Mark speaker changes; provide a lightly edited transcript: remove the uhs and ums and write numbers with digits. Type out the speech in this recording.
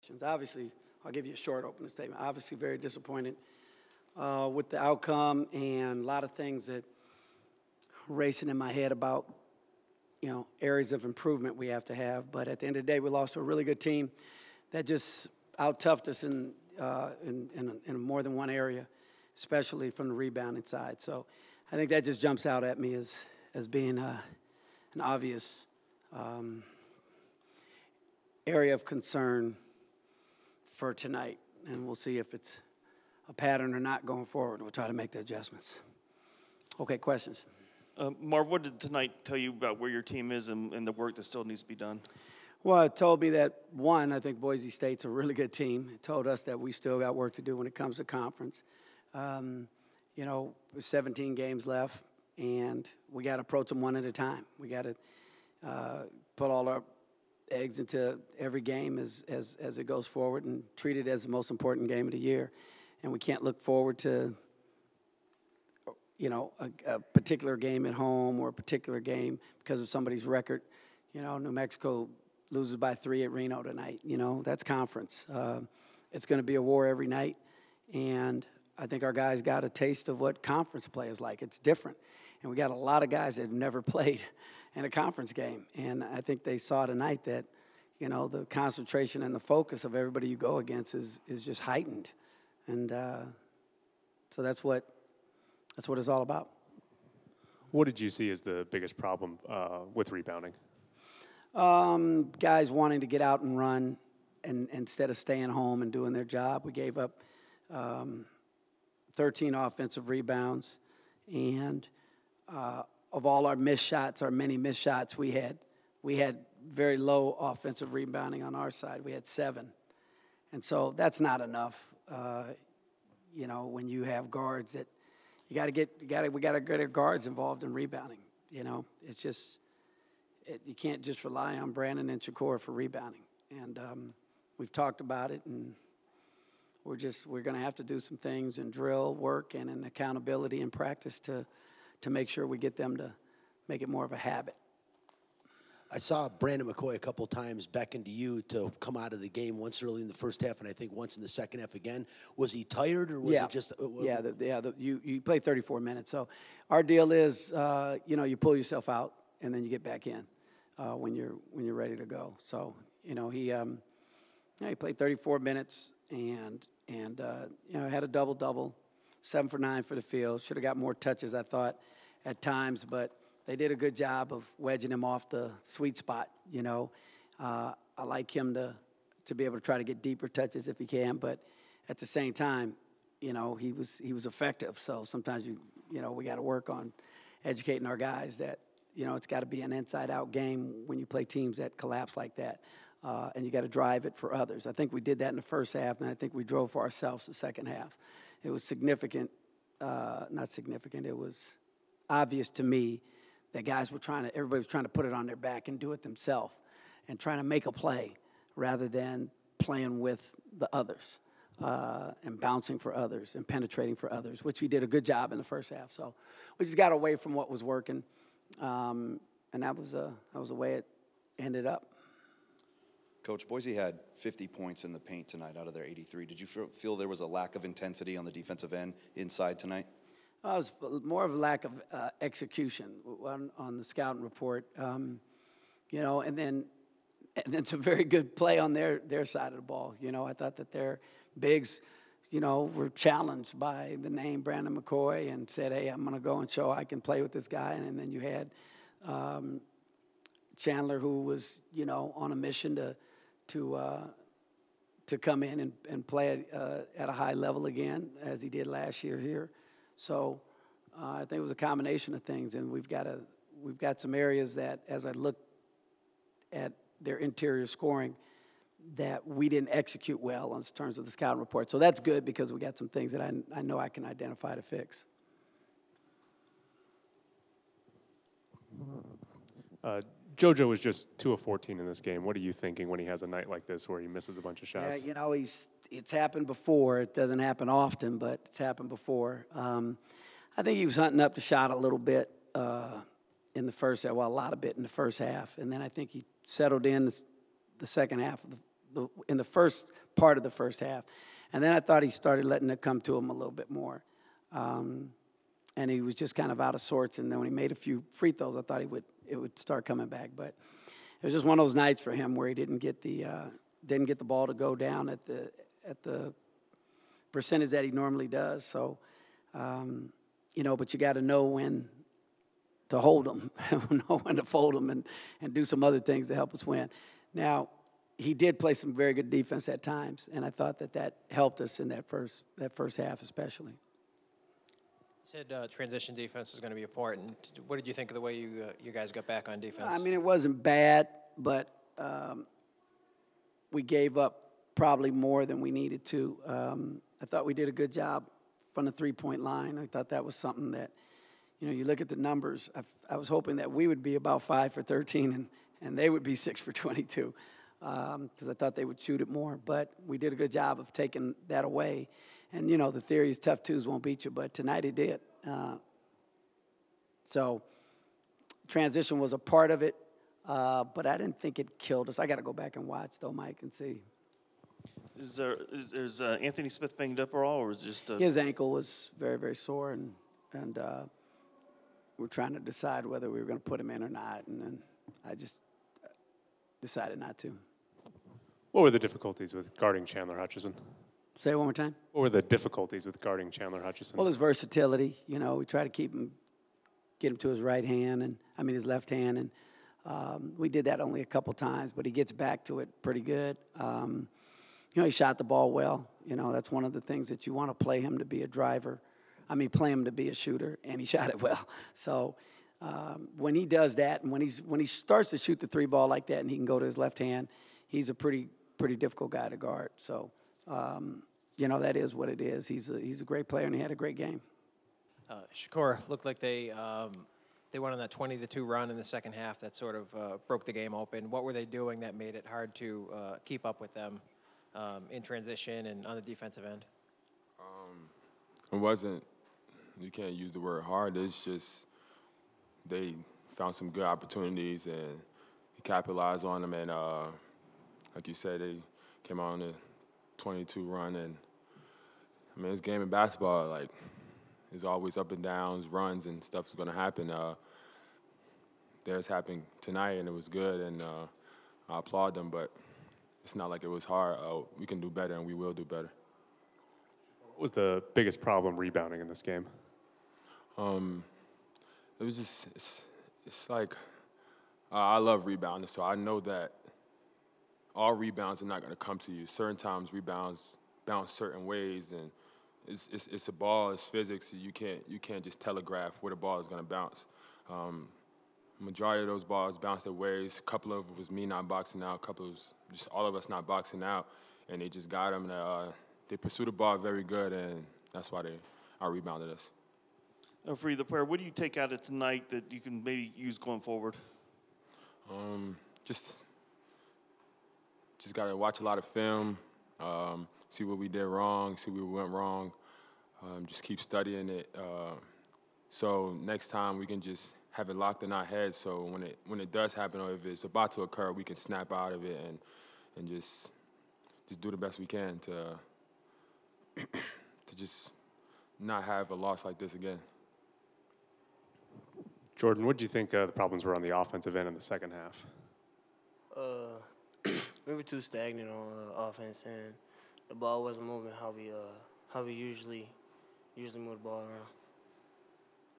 Speaker 1: questions. Obviously, I'll give you a short opening statement. Obviously, very disappointed with the outcome, and a lot of things that are racing in my head about, you know, areas of improvement we have to have. But at the end of the day, we lost to a really good team that just out-toughed us in more than one area, especially from the rebounding side. So I think that just jumps out at me as being an obvious area of concern for tonight. And we'll see if it's a pattern or not going forward. We'll try to make the adjustments. Okay, questions?
Speaker 2: Marv, what did tonight tell you about where your team is and the work that still needs to be done?
Speaker 1: Well, it told me that, one, I think Boise State's a really good team. It told us that we still got work to do when it comes to conference. You know, 17 games left, and we got to approach them one at a time. We got to put all our eggs into every game as it goes forward and treat it as the most important game of the year. And we can't look forward to, you know, a particular game at home or a particular game because of somebody's record. You know, New Mexico loses by 3 at Reno tonight. You know, that's conference. It's going to be a war every night. And I think our guys got a taste of what conference play is like. It's different. And we got a lot of guys that have never played in a conference game. And I think they saw tonight that, you know, the concentration and the focus of everybody you go against is just heightened. And so that's what it's all about.
Speaker 3: What did you see as the biggest problem with rebounding?
Speaker 1: Guys wanting to get out and run and instead of staying home and doing their job. We gave up 13 offensive rebounds. And of all our missed shots, our many missed shots, we had very low offensive rebounding on our side. We had 7. And so that's not enough. You know, when you have guards that we got to get our guards involved in rebounding. You know, it's just you can't just rely on Brandon and Shakur for rebounding. And we've talked about it, and we're going to have to do some things in drill work and in accountability and practice to make sure we get them to make it more of a habit.
Speaker 4: I saw Brandon McCoy a couple times beckon to you to come out of the game, once early in the first half and I think once in the second half again. Was he tired or was it just?
Speaker 1: You play 34 minutes. So our deal is, you know, you pull yourself out and then you get back in when you're ready to go. So, you know, he played 34 minutes and you know, had a double-double, 7 for 9 for the field. Should have got more touches, I thought, at times, but they did a good job of wedging him off the sweet spot, you know. I like him to be able to try to get deeper touches if he can, but at the same time, you know, he was effective. So sometimes you know, we got to work on educating our guys that, you know, it's got to be an inside-out game when you play teams that collapse like that, and you got to drive it for others. I think we did that in the first half, and I think we drove for ourselves the second half. It was significant, not significant. It was obvious to me that everybody was trying to put it on their back and do it themselves and trying to make a play rather than playing with the others and bouncing for others and penetrating for others, which we did a good job in the first half. So we just got away from what was working, and that was the way it ended up.
Speaker 5: Coach, Boise had 50 points in the paint tonight out of their 83. Did you feel there was a lack of intensity on the defensive end inside tonight?
Speaker 1: It was more of a lack of execution on the scouting report, you know, and then some very good play on their side of the ball. You know, I thought that their bigs, you know, were challenged by the name Brandon McCoy and said, hey, I'm going to go and show I can play with this guy. And then you had Chandler, who was, you know, on a mission to come in and play at a high level again, as he did last year here. So I think it was a combination of things, and we've got some areas that, as I look at their interior scoring, that we didn't execute well in terms of the scouting report. So that's good because we got some things that I know I can identify to fix.
Speaker 3: JoJo was just 2 of 14 in this game. What are you thinking when he has a night like this where he misses a bunch of shots?
Speaker 1: Yeah, you know, it's happened before. It doesn't happen often, but it's happened before. I think he was hunting up the shot a little bit in the first half, well, a lot of bit in the first half. And then I think he settled in the second half of in the first part of the first half. And then I thought he started letting it come to him a little bit more. And he was just kind of out of sorts. And then when he made a few free throws, I thought it would start coming back. But it was just one of those nights for him where he didn't get the ball to go down at the percentage that he normally does. So, but you got to know when to hold them, know when to fold them, and do some other things to help us win. Now, he did play some very good defense at times, and I thought that helped us in that first half especially.
Speaker 6: You said transition defense was going to be important. What did you think of the way you guys got back on defense?
Speaker 1: I mean, it wasn't bad, but we gave up probably more than we needed to. I thought we did a good job from the three-point line. I thought that was something that, you look at the numbers. I was hoping that we would be about 5 for 13 and they would be 6 for 22 because I thought they would shoot it more. But we did a good job of taking that away. And, the theory is tough twos won't beat you, but tonight it did. So transition was a part of it, but I didn't think it killed us. I got to go back and watch, though, Mike, and see.
Speaker 2: Is Anthony Smith banged up at all, or is it just
Speaker 1: his ankle was very, very sore, and we're trying to decide whether we were going to put him in or not, and then I just decided not to.
Speaker 3: What were the difficulties with guarding Chandler Hutchison?
Speaker 1: Say it one more time.
Speaker 3: What were the difficulties with guarding Chandler Hutchison?
Speaker 1: Well, his versatility. We try to get him to his right hand, his left hand, and we did that only a couple times, but he gets back to it pretty good. He shot the ball well. That's one of the things that you want to play him to be a driver. Play him to be a shooter, and he shot it well. So when he does that, and when he starts to shoot the three ball like that, and he can go to his left hand, he's a pretty difficult guy to guard. So that is what it is. He's a great player, and he had a great game.
Speaker 6: Shakur looked like they went on that 20-2 run in the second half that sort of broke the game open. What were they doing that made it hard to keep up with them in transition and on the defensive end?
Speaker 7: It wasn't, you can't use the word hard, it's just they found some good opportunities and he capitalized on them, and like you said, they came on a 22 run, and it's a game of basketball, like there's always up and downs, runs, and stuff's gonna happen. Theirs happened tonight, and it was good, and I applaud them, but it's not like it was hard. We can do better, and we will do better.
Speaker 3: What was the biggest problem rebounding in this game?
Speaker 7: It was just, it's like, I love rebounding, so I know that all rebounds are not going to come to you. Certain times rebounds bounce certain ways, and it's a ball, it's physics. You can't just telegraph where the ball is going to bounce. Majority of those balls bounced their ways. A couple of it was me not boxing out. A couple of it was just all of us not boxing out, and they just got them. They pursued the ball very good, and that's why they out-rebounded us.
Speaker 2: For you, the player, what do you take out of tonight that you can maybe use going forward?
Speaker 7: Just got to watch a lot of film, see what we did wrong, see where we went wrong, just keep studying it. So next time we can just have it locked in our heads, so when it does happen, or if it's about to occur, we can snap out of it and just do the best we can to just not have a loss like this again.
Speaker 3: Jordan, what do you think the problems were on the offensive end in the second half?
Speaker 8: We were too stagnant on offense, and the ball wasn't moving how we usually move the ball around.